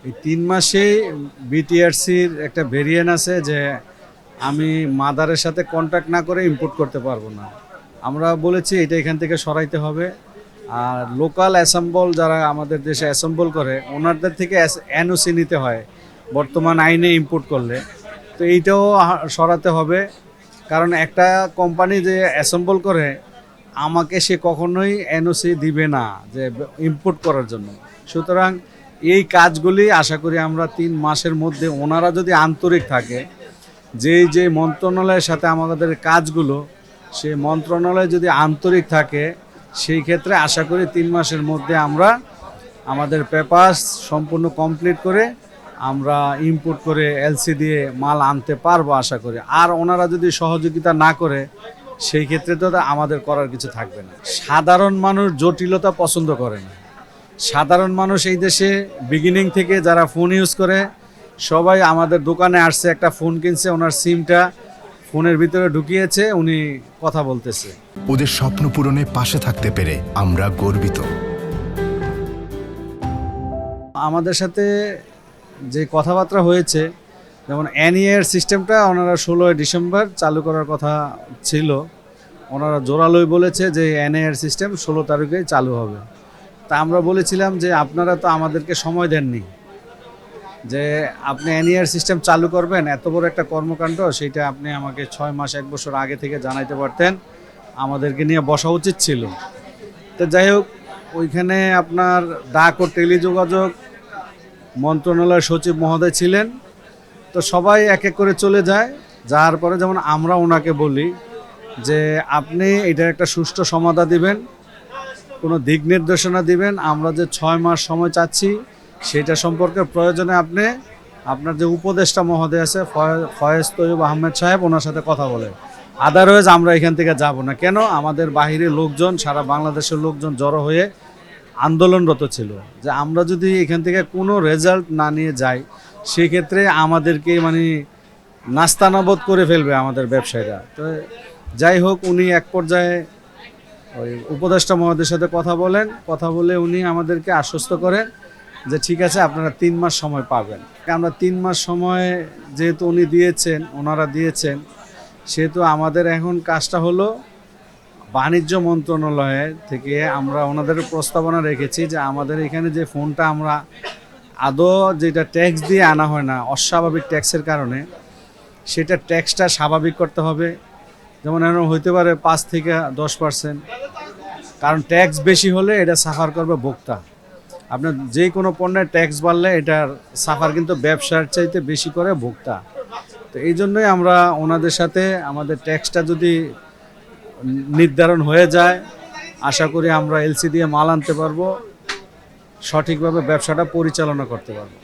এই ৩ মাসে বিটিআরসির একটা ভেরিয়েন্ট আছে যে আমি মাদারের সাথে কন্ট্যাক্ট না করে ইম্পোর্ট করতে পারবো না। আমরা বলেছি এটা এখান থেকে সরাইতে হবে। আর লোকাল অ্যাসেম্বল যারা আমাদের দেশে অ্যাসেম্বল করে ওনাদের থেকে এনওসি নিতে হয় বর্তমান আইনে ইম্পোর্ট করলে। তো এইটাও সরাতে হবে, কারণ একটা কোম্পানি যে অ্যাসেম্বল করে আমাকে সে কখনোই এনওসি দিবে না যে ইম্পোর্ট করার জন্য। সুতরাং এই কাজগুলি আশা করি আমরা ৩ মাসের মধ্যে ওনারা যদি আন্তরিক থাকে, যে মন্ত্রণালয়ের সাথে আমাদের কাজগুলো সেই মন্ত্রণালয় যদি আন্তরিক থাকে, সেই ক্ষেত্রে আশা করি ৩ মাসের মধ্যে আমরা আমাদের পেপারস সম্পূর্ণ কমপ্লিট করে আমরা ইম্পোর্ট করে এলসি দিয়ে মাল আনতে পারবো আশা করি। আর ওনারা যদি সহযোগিতা না করে সেই ক্ষেত্রে তো আমাদের করার কিছু থাকবে না। সাধারণ মানুষ জটিলতা পছন্দ করে না। সাধারণ মানুষ এই দেশে বিগিনিং থেকে যারা ফোন ইউজ করে সবাই আমাদের দোকানে আসছে, একটা ফোন কিনছে, ওনার সিমটা ফোনের ভিতরে ঢুকিয়েছে, উনি কথা বলতেছে। ওদের স্বপ্ন পূরণে পাশে থাকতে পেরে আমরা গর্বিত। আমাদের সাথে যে কথাবার্তা হয়েছে, যেমন এনইএর সিস্টেমটা ওনারা 16 ডিসেম্বর চালু করার কথা ছিল। ওনারা জোরালোই বলেছে যে এনইএর সিস্টেম 16 তারিখে চালু হবে। তা আমরা বলেছিলাম যে আপনারা তো আমাদেরকে সময় দেননি, যে আপনি এনইআর সিস্টেম চালু করবেন, এত বড় একটা কর্মকাণ্ড, সেইটা আপনি আমাকে 6 মাস 1 বছর আগে থেকে জানাইতে পারতেন, আমাদেরকে নিয়ে বসা উচিত ছিল। তো যাই হোক, ওইখানে আপনার ডাক ও টেলিযোগাযোগ মন্ত্রণালয়ের সচিব মহোদয় ছিলেন। তো সবাই এক এক করে চলে যায়, যাওয়ার পরে যেমন আমরা ওনাকে বলি যে আপনি এটার একটা সুষ্ঠু সমাধান দিবেন, কোনো দিক নির্দেশনা দিবেন। আমরা যে 6 মাস সময় চাচ্ছি সেটা সম্পর্কে প্রয়োজনে আপনি আপনার যে উপদেষ্টা মহোদয় আছে ফয়েজ তৈয়ব আহমেদ সাহেব, ওনার সাথে কথা বলেন। আদারওয়াইজ আমরা এখান থেকে যাব না। কেন? আমাদের বাহিরের লোকজন, সারা বাংলাদেশের লোকজন জড়ো হয়ে আন্দোলনরত ছিল যে আমরা যদি এখান থেকে কোনো রেজাল্ট না নিয়ে যাই, সেক্ষেত্রে আমাদেরকে নাস্তানাবদ করে ফেলবে আমাদের ব্যবসায়ীরা। তো যাই হোক, উনি এক পর্যায়ে ওই উপদেষ্টা মহোদয়ের সাথে কথা বলেন, কথা বলে উনি আমাদেরকে আশ্বস্ত করেন যে ঠিক আছে, আপনারা 3 মাস সময় পাবেন। আমরা 3 মাস সময় যেহেতু ওনারা দিয়েছেন, সেহেতু আমাদের এখন কাজটা হলো বাণিজ্য মন্ত্রণালয়ের থেকে আমরা ওনাদের প্রস্তাবনা রেখেছি যে আমাদের এখানে যে ফোনটা আমরা আদৌ যেটা ট্যাক্স দিয়ে আনা হয় না, অস্বাভাবিক ট্যাক্সের কারণে, সেটা ট্যাক্সটা স্বাভাবিক করতে হবে। যেমন এরকম হইতে পারে 5 থেকে 10%, কারণ ট্যাক্স বেশি হলে এটা সাফার করবে ভোক্তা। আপনার যে কোনো পণ্যের ট্যাক্স বাড়লে এটার সাফার কিন্তু ব্যবসার চাইতে বেশি করে ভোক্তা। তো এই জন্যই আমরা ওনাদের সাথে আমাদের ট্যাক্সটা যদি নির্ধারণ হয়ে যায়, আশা করি আমরা এলসি দিয়ে মাল আনতে পারবো, সঠিকভাবে ব্যবসাটা পরিচালনা করতে পারবো।